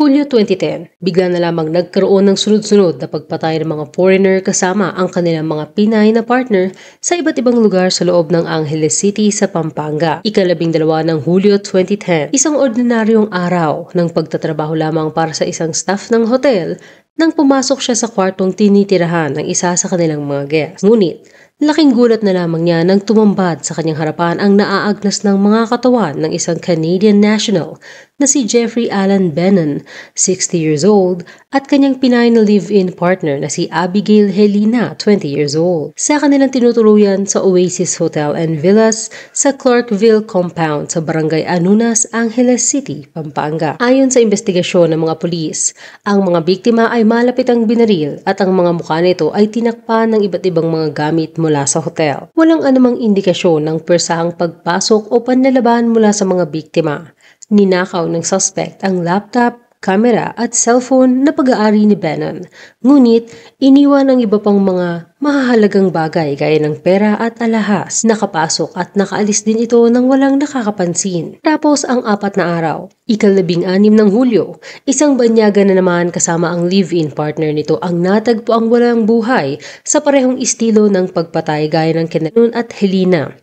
Hulyo 2010, bigla na lamang nagkaroon ng sunod-sunod na pagpatay ng mga foreigner kasama ang kanilang mga Pinay na partner sa iba't ibang lugar sa loob ng Angeles City sa Pampanga. Ika-12 ng Hulyo 2010, isang ordinaryong araw ng pagtatrabaho lamang para sa isang staff ng hotel nang pumasok siya sa kwartong tinitirahan ng isa sa kanilang mga guests. Ngunit, laking gulat na lamang niya nang tumambad sa kanyang harapan ang naaagnas ng mga katawan ng isang Canadian national na si Jeffrey Allen Bennon, 60 years old, at kanyang Pinay na live-in partner na si Abigail Helena, 20 years old. Sa kanilang tinutuluyan sa Oasis Hotel and Villas sa Clarkville Compound sa Barangay Anunas, Angeles City, Pampanga. Ayon sa investigasyon ng mga pulis, ang mga biktima ay malapitang binaril at ang mga mukha nito ay tinakpan ng iba't ibang mga gamit mula sa hotel. Walang anumang indikasyon ng persahang pagpasok o panlalaban mula sa mga biktima. Ninakaw ng suspect ang laptop, camera at cellphone na pag-aari ni Bennon. Ngunit, iniwan ang iba pang mga mahahalagang bagay gaya ng pera at alahas. Nakapasok at nakaalis din ito nang walang nakakapansin. Tapos ang 4 na araw, ika-16 ng Hulyo, isang banyaga na naman kasama ang live-in partner nito ang natagpo ang walang buhay sa parehong estilo ng pagpatay gaya ng kina Bennon at Helena.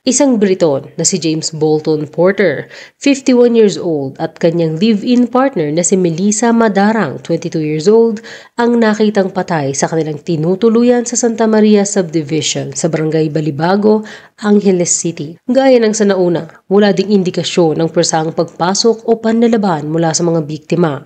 Isang Briton na si James Bolton Porter, 51 years old, at kanyang live-in partner na si Melissa Madarang, 22 years old, ang nakitang patay sa kanilang tinutuluyan sa Santa Maria Subdivision sa Barangay Balibago, Angeles City. Gaya ng sa nauna, wala ding indikasyon ng persahang pagpasok o panlalaban mula sa mga biktima.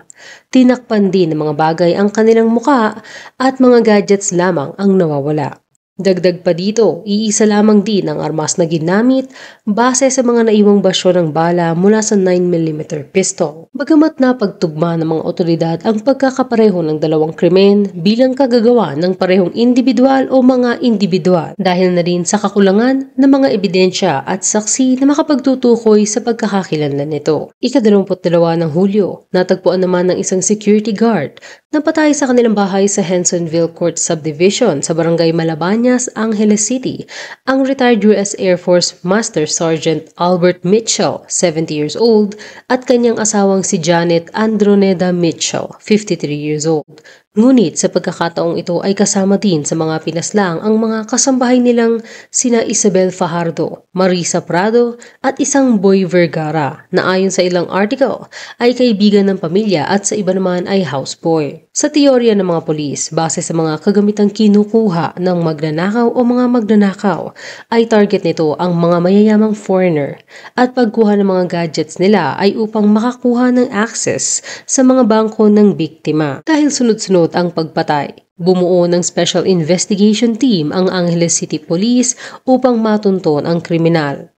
Tinakpan din ng mga bagay ang kanilang muka at mga gadgets lamang ang nawawala. Dagdag pa dito, iisa lamang din ang armas na ginamit base sa mga naiwang basyo ng bala mula sa 9mm pistol. Bagamat napagtugma ng mga otoridad ang pagkakapareho ng dalawang krimen bilang kagagawa ng parehong individual o mga individual dahil na rin sa kakulangan ng mga ebidensya at saksi na makapagtutukoy sa pagkakakilanlan nito. Ika-22 ng Hulyo, natagpuan naman ng isang security guard na patay sa kanilang bahay sa Hensonville Court Subdivision sa Barangay Malabanya, Angeles City, ang retired U.S. Air Force Master Sergeant Albert Mitchell, 70 years old, at kanyang asawang si Janet Androneda Mitchell, 53 years old. Ngunit sa pagkakataong ito ay kasama din sa mga pinaslang ang mga kasambahay nilang sina Isabel Fajardo, Marisa Prado at isang Boy Vergara na ayon sa ilang article ay kaibigan ng pamilya at sa iba naman ay houseboy. Sa teorya ng mga pulis, base sa mga kagamitang kinukuha ng magnanakaw o mga magnanakaw, ay target nito ang mga mayayamang foreigner at pagkuha ng mga gadgets nila ay upang makakuha ng access sa mga bangko ng biktima. Dahil sunod-sunod ang pagpatay, bumuo ng Special Investigation Team ang Angeles City Police upang matunton ang kriminal.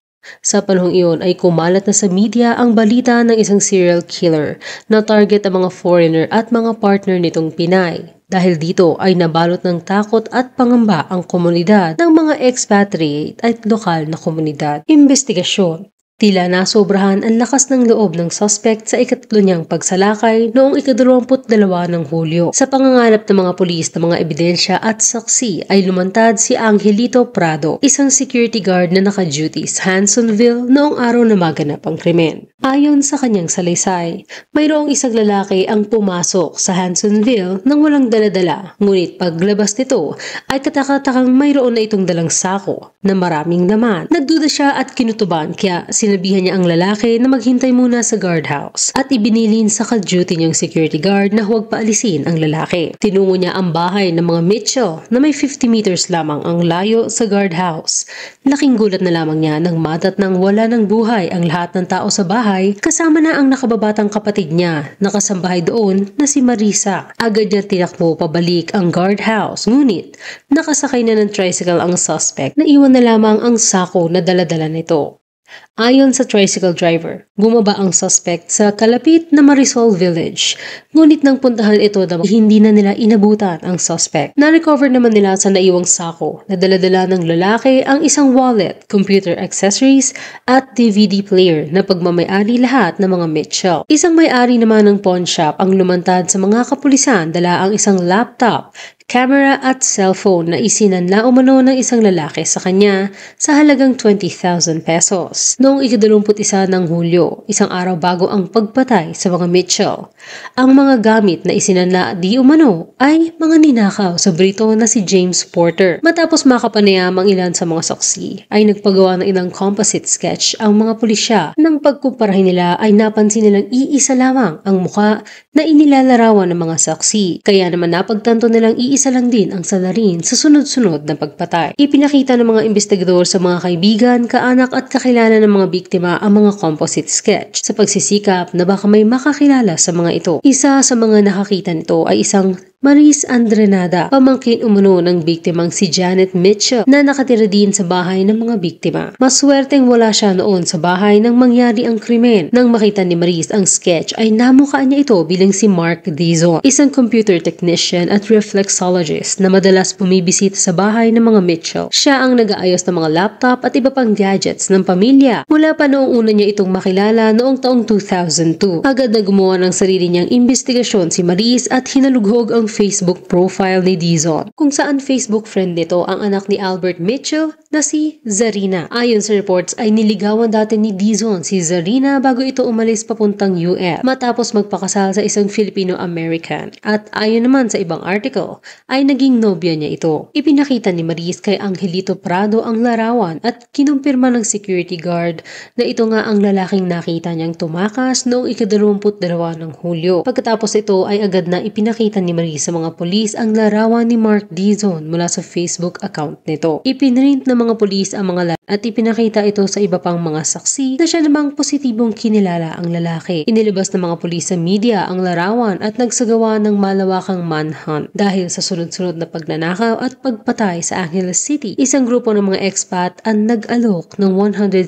Sa panahong iyon ay kumalat na sa media ang balita ng isang serial killer na target ang mga foreigner at mga partner nitong Pinay. Dahil dito ay nabalot ng takot at pangamba ang komunidad ng mga expatriate at lokal na komunidad. Investigasyon. Tila nasobrahan ang lakas ng loob ng suspect sa ikatlo niyang pagsalakay noong ika-22 ng Hulyo. Sa pangangalap ng mga pulis ng mga ebidensya at saksi ay lumantad si Angelito Prado, isang security guard na naka-duty sa Hansonville noong araw na maganap ang krimen. Ayon sa kanyang salaysay, mayroong isang lalaki ang pumasok sa Hansonville nang walang daladala, ngunit paglabas nito ay katakatakang mayroon na itong dalang sako na maraming laman. Nagduda siya at kinutuban kaya sinabihan niya ang lalaki na maghintay muna sa guardhouse at ibinilin sa ka-duty niyang security guard na huwag paalisin ang lalaki. Tinungo niya ang bahay ng mga Mitchell na may 50 meters lamang ang layo sa guardhouse. Laking gulat na lamang niya nang madat nang wala ng buhay ang lahat ng tao sa bahay kasama na ang nakababatang kapatid niya na kasambahay doon na si Marisa. Agad niya tinakbo pabalik ang guardhouse ngunit nakasakay na ng tricycle ang suspect na iwan na lamang ang sako na daladala nito. Ayon sa tricycle driver, bumaba ang suspect sa kalapit na Marisol Village. Ngunit nang puntahan ito hindi na nila inabutan ang suspect. Na-recover naman nila sa naiwang sako na daladala ng lalaki ang isang wallet, computer accessories at DVD player na pagmamayari lahat ng mga Mitchell. Isang may-ari naman ng pawn shop ang lumantad sa mga kapulisan dala ang isang laptop, camera at cellphone na isinanla umano ng isang lalaki sa kanya sa halagang 20,000 pesos. Noong ika-21 ng Hulyo, isang araw bago ang pagpatay sa mga Mitchell, Ang mga gamit na isinanla di umano ay mga ninakaw sa Brito na si James Porter. Matapos makapanayam ang ilan sa mga saksi, ay nagpagawa ng ilang composite sketch ang mga pulisya. Nang pagkumparahin nila ay napansin nilang iisa lamang ang mukha na inilalarawan ng mga saksi. Kaya naman napagtanto nilang iisa lang din ang salarin sa sunod-sunod na pagpatay. Ipinakita ng mga investigador sa mga kaibigan, kaanak at kakilala ng mga biktima ang mga composite sketch sa pagsisikap na baka may makakilala sa mga ito. Isa sa mga nakakita nito ay isang Maris Andrenada, pamangkin umano ng biktimang si Janet Mitchell na nakatira din sa bahay ng mga biktima. Maswerteng wala siya noon sa bahay nang mangyari ang krimen. Nang makita ni Maris ang sketch ay namukhaan niya ito bilang si Mark Dizon, isang computer technician at reflexologist na madalas bumibisita sa bahay ng mga Mitchell. Siya ang nag-aayos ng mga laptop at iba pang gadgets ng pamilya. Mula pa noong una niya itong makilala noong taong 2002. Agad na gumawa ng sarili niyang investigasyon si Maris at hinalughog ang Facebook profile ni Dizon, kung saan Facebook friend nito ang anak ni Albert Mitchell na si Zarina. Ayon sa reports ay niligawan dati ni Dizon si Zarina bago ito umalis papuntang US matapos magpakasal sa isang Filipino-American, at ayon naman sa ibang article ay naging nobya niya ito. Ipinakita ni Maris kay Angelito Prado ang larawan at kinumpirma ng security guard na ito nga ang lalaking nakita niyang tumakas noong ika-22 ng Hulyo. Pagkatapos ito ay agad na ipinakita ni Maris sa mga pulis ang larawan ni Mark Dizon mula sa Facebook account nito. Ipinrint ng mga pulis ang mga at ipinakita ito sa iba pang mga saksi na siya namang positibong kinilala ang lalaki. Inilabas ng mga pulis sa media ang larawan at nagsagawa ng malawakang manhunt dahil sa sunod-sunod na pagnanakaw at pagpatay sa Angeles City. Isang grupo ng mga expat ang nag-alok ng 100,000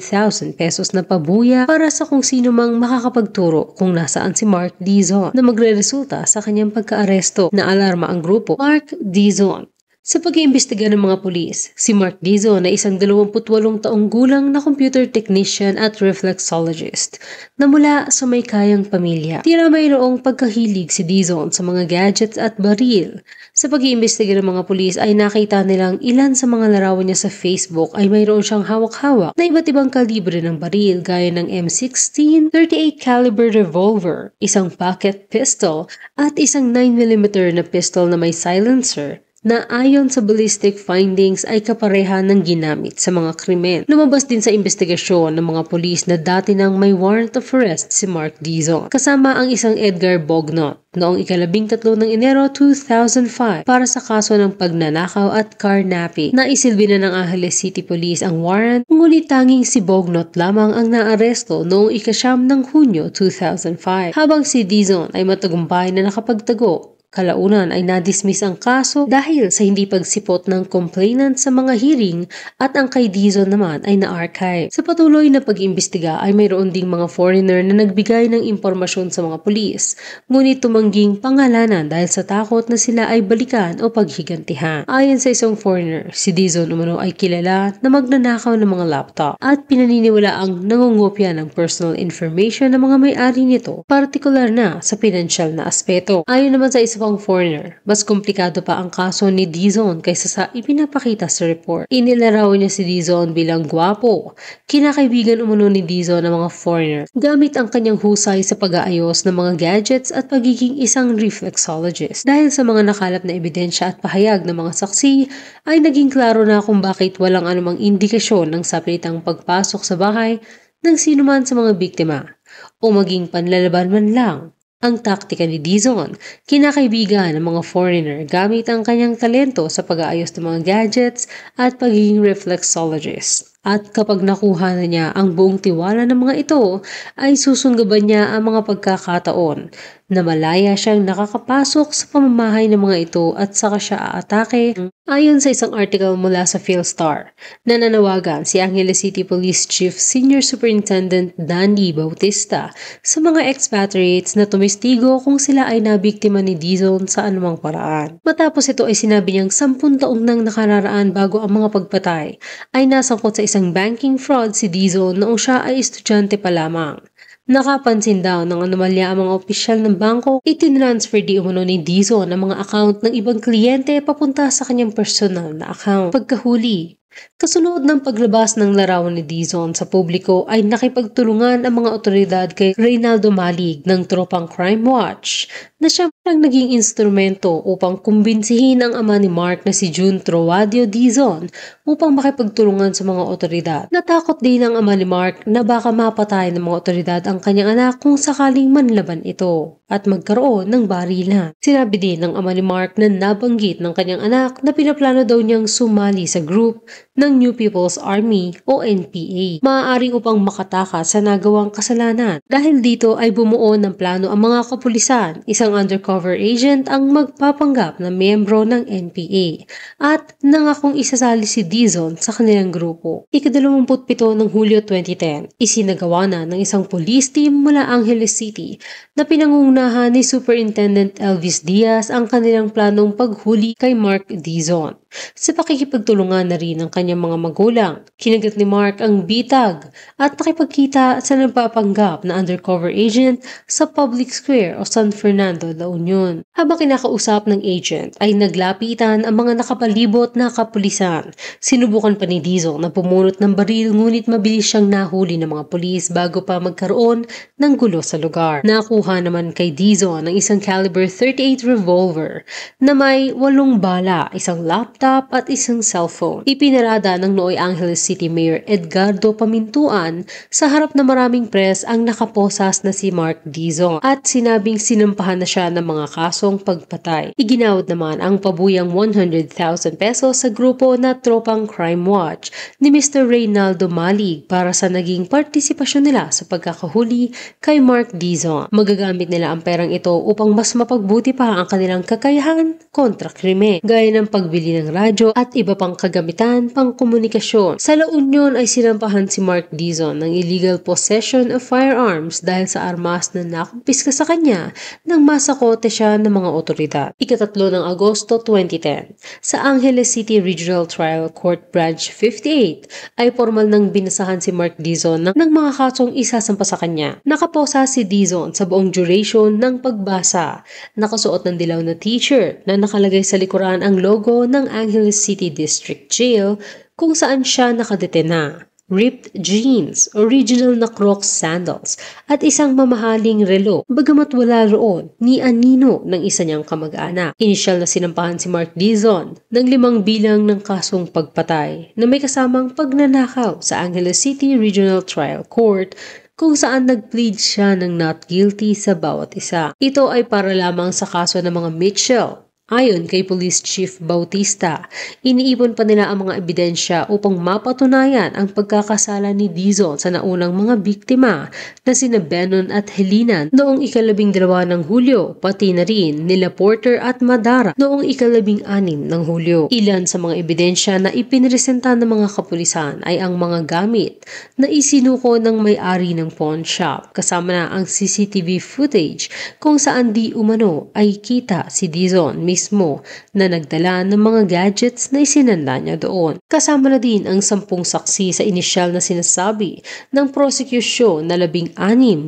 pesos na pabuya para sa kung sino mang makakapagturo kung nasaan si Mark Dizon na magre-resulta sa kanyang pagka-aresto. Naalarma ang grupo Mark Dizon. Sa pag-iimbestiga ng mga pulis, si Mark Dizon ay isang 28 taong gulang na computer technician at reflexologist na mula sa may kayang pamilya. Tila mayroong pagkahilig si Dizon sa mga gadgets at baril. Sa pag-iimbestiga ng mga pulis ay nakita nilang ilan sa mga larawan niya sa Facebook ay mayroon siyang hawak-hawak na iba't ibang kalibre ng baril gaya ng M16, 38 caliber revolver, isang pocket pistol at isang 9mm na pistol na may silencer na ayon sa ballistic findings ay kapareha ng ginamit sa mga krimen. Lumabas din sa investigasyon ng mga pulis na dati nang may warrant of arrest si Mark Dizon, kasama ang isang Edgar Bognot noong ika-13 ng Enero 2005 para sa kaso ng pagnanakaw at carnapping. Naisilbi na ng Angeles City Police ang warrant, ngunit tanging si Bognot lamang ang naaresto noong ika-9 ng Hunyo 2005, habang si Dizon ay matagumpay na nakapagtago. Kalaunan ay nadismiss ang kaso dahil sa hindi pagsipot ng complainant sa mga hearing at ang kay Dizon naman ay na-archive. Sa patuloy na pag-imbestiga ay mayroon ding mga foreigner na nagbigay ng impormasyon sa mga pulis, ngunit tumangging pangalanan dahil sa takot na sila ay balikan o paghigantihan. Ayon sa isang foreigner, si Dizon umano ay kilala na magnanakaw ng mga laptop at pinaniniwala ang nangungopya ng personal information ng mga may-ari nito, partikular na sa pinansyal na aspeto. Ayon naman sa isang foreigner, mas komplikado pa ang kaso ni Dizon kaysa sa ipinapakita sa report. Inilarawan niya si Dizon bilang gwapo. Kinakaibigan umano ni Dizon ng mga foreigner gamit ang kanyang husay sa pag-aayos ng mga gadgets at pagiging isang reflexologist. Dahil sa mga nakalap na ebidensya at pahayag ng mga saksi, ay naging klaro na kung bakit walang anumang indikasyon ng sapilitang pagpasok sa bahay ng sinuman sa mga biktima o maging panlalaban man lang. Ang taktika ni Dizon, kinakaibigan ng mga foreigner gamit ang kanyang talento sa pag-aayos ng mga gadgets at pagiging reflexologist. At kapag nakuha na niya ang buong tiwala ng mga ito, ay susunggaban niya ang mga pagkakataon na malaya siyang nakakapasok sa pamamahay ng mga ito at saka siya aatake. Ayon sa isang article mula sa Philstar, nananawagan si Angeles City Police Chief Senior Superintendent Danny Bautista sa mga expatriates na tumistigo kung sila ay nabiktima ni Dizon sa anumang paraan. Matapos ito ay sinabi niyang 10 taong nang nakararaan bago ang mga pagpatay ay nasangkot sa isang banking fraud si Dizon noong siya ay estudyante pa lamang. Nakapansin daw ng anomalya ang mga opisyal ng bangko, itinransfer di umano ni Dizon ang mga account ng ibang kliyente papunta sa kanyang personal na account. Pagkahuli, Kasunod ng paglabas ng larawan ni Dizon sa publiko ay nakipagtulungan ang mga otoridad kay Reynaldo Malig ng Tropang Crime Watch na siya ang naging instrumento upang kumbinsihin ang ama ni Mark na si June Trovadio Dizon upang makipagtulungan sa mga otoridad. Natakot din ang ama ni Mark na baka mapatay ng mga otoridad ang kanyang anak kung sakaling manlaban ito at magkaroon ng barilan. Sinabi din ng ama ni Mark na nabanggit ng kanyang anak na pinaplano daw niyang sumali sa group ng New People's Army o NPA, maaaring upang makatakas sa nagawang kasalanan. Dahil dito ay bumuo ng plano ang mga kapulisan, isang undercover agent ang magpapanggap na miyembro ng NPA at nangakong isasali si Dizon sa kanilang grupo. Ika-27 ng Hulyo 2010, isinagawa na ng isang police team mula Angeles City na pinangungunahan ni Superintendent Elvis Diaz ang kanilang planong paghuli kay Mark Dizon. Sa pakikipagtulungan na rin ng kanyang mga magulang, kinagat ni Mark ang bitag at nakipagkita sa nagpapanggap na undercover agent sa public square o San Fernando, La Union. Habang kinakausap ng agent ay naglapitan ang mga nakapalibot na kapulisan. Sinubukan pa ni Dizon na pumunot ng baril ngunit mabilis siyang nahuli ng mga pulis bago pa magkaroon ng gulo sa lugar. Nakuha naman kay Dizon ng isang caliber .38 revolver na may 8 bala, isang laptop at isang cellphone. Ipinarada ng Nooy Angeles City Mayor Edgardo Pamintuan sa harap na maraming press ang nakaposas na si Mark Dizon at sinabing sinampahan na siya ng mga kasong pagpatay. Iginawad naman ang pabuyang 100,000 pesos sa grupo na Tropang Crime Watch ni Mr. Reynaldo Malig para sa naging partisipasyon nila sa pagkakahuli kay Mark Dizon. Magagamit nila ang perang ito upang mas mapagbuti pa ang kanilang kakayahan kontra krimen, gaya ng pagbili ng radyo at iba pang kagamitan pang komunikasyon. Sa La Union ay sinampahan si Mark Dizon ng illegal possession of firearms dahil sa armas na nakumpiska sa kanya nang masakote siya ng mga otoridad. Ika-3 ng Agosto 2010, sa Angeles City Regional Trial Court Branch 58 ay formal nang binasahan si Mark Dizon ng mga kasong isasampa sa kanya. Nakaposa si Dizon sa buong duration ng pagbasa. Nakasuot ng dilaw na t-shirt na nakalagay sa likuran ang logo ng Angeles City District Jail kung saan siya nakadetena. Ripped jeans, original na Crocs sandals, at isang mamahaling relo, bagamat wala roon ni anino ng isa niyang kamag-anak. Inisyal na sinampahan si Mark Dizon ng 5 bilang ng kasong pagpatay na may kasamang pagnanakaw sa Angeles City Regional Trial Court kung saan nag-plead siya ng not guilty sa bawat isa. Ito ay para lamang sa kaso ng mga Mitchell. Ayon kay Police Chief Bautista, iniipon pa nila ang mga ebidensya upang mapatunayan ang pagkakasala ni Dizon sa naunang mga biktima na sina Benon at Helena noong ika-12 ng Hulyo, pati na rin nila Porter at Madara noong ika-16 ng Hulyo. Ilan sa mga ebidensya na ipinresenta ng mga kapulisan ay ang mga gamit na isinuko ng may-ari ng pawn shop, kasama na ang CCTV footage kung saan di umano ay kita si Dizon mismo na nagdala ng mga gadgets na isinanda niya doon. Kasama na din ang 10 saksi sa inisyal na sinasabi ng prosecution na 16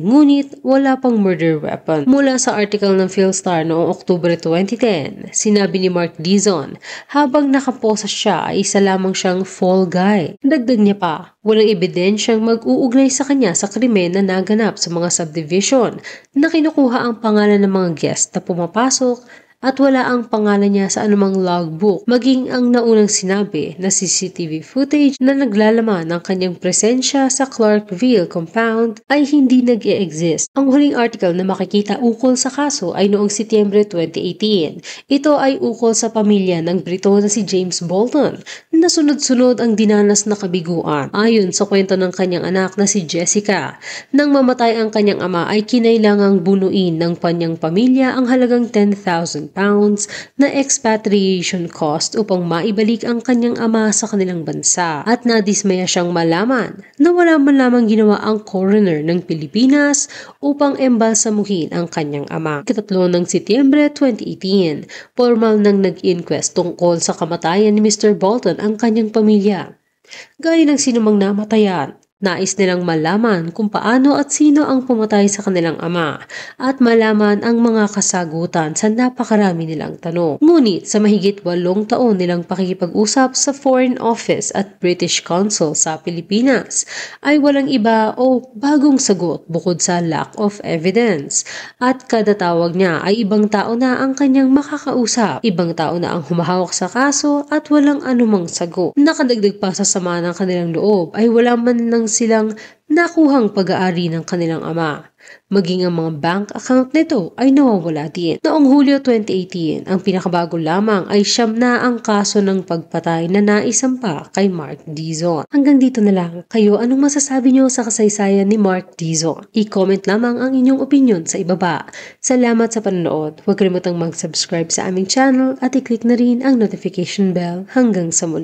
ngunit wala pang murder weapon. Mula sa article ng Philstar noong Oktubre 2010, sinabi ni Mark Dizon habang nakaposa siya ay isa lamang siyang fall guy. Dagdag niya pa, walang ebidensyang mag-uugnay sa kanya sa krimen na naganap sa mga subdivision na kinukuha ang pangalan ng mga guest na pumapasok at wala ang pangalan niya sa anumang logbook, maging ang naunang sinabi na CCTV footage na naglalaman ng kanyang presensya sa Clarkville compound ay hindi nag-e-exist. Ang huling article na makikita ukol sa kaso ay noong Setyembre 2018. Ito ay ukol sa pamilya ng Brito na si James Bolton na sunod-sunod ang dinanas na kabiguan. Ayon sa kwento ng kanyang anak na si Jessica, nang mamatay ang kanyang ama ay kinailangang bunuin ng kanyang pamilya ang halagang 10,000 pounds na expatriation cost upang maibalik ang kanyang ama sa kanilang bansa, at nadismaya siyang malaman na wala man lamang ginawa ang coroner ng Pilipinas upang embalsamuhin ang kanyang ama. Ika-3 ng Setyembre 2018, formal nang nag-inquest tungkol sa kamatayan ni Mr. Bolton ang kanyang pamilya. Gaya ng sinumang namatayan, Nais nilang malaman kung paano at sino ang pumatay sa kanilang ama at malaman ang mga kasagutan sa napakarami nilang tanong. Ngunit sa mahigit 8 taon nilang pakikipag-usap sa Foreign Office at British Consul sa Pilipinas ay walang iba o bagong sagot bukod sa lack of evidence. At kada tawag niya ay ibang tao na ang kanyang makakausap, ibang tao na ang humahawak sa kaso at walang anumang sagot. Nakadagdag pa sa sama ng kanilang loob ay wala man lang silang nakuhang pag-aari ng kanilang ama. Maging ang mga bank account nito ay nawawala din. Noong Hulyo 2018, ang pinakabago lamang ay 9 na ang kaso ng pagpatay na naisampa kay Mark Dizon. Hanggang dito na lang. Kayo, anong masasabi niyo sa kasaysayan ni Mark Dizon? I-comment lamang ang inyong opinion sa ibaba. Salamat sa panonood. Huwag kalimutang mag-subscribe sa aming channel at i-click na rin ang notification bell. Hanggang sa muli.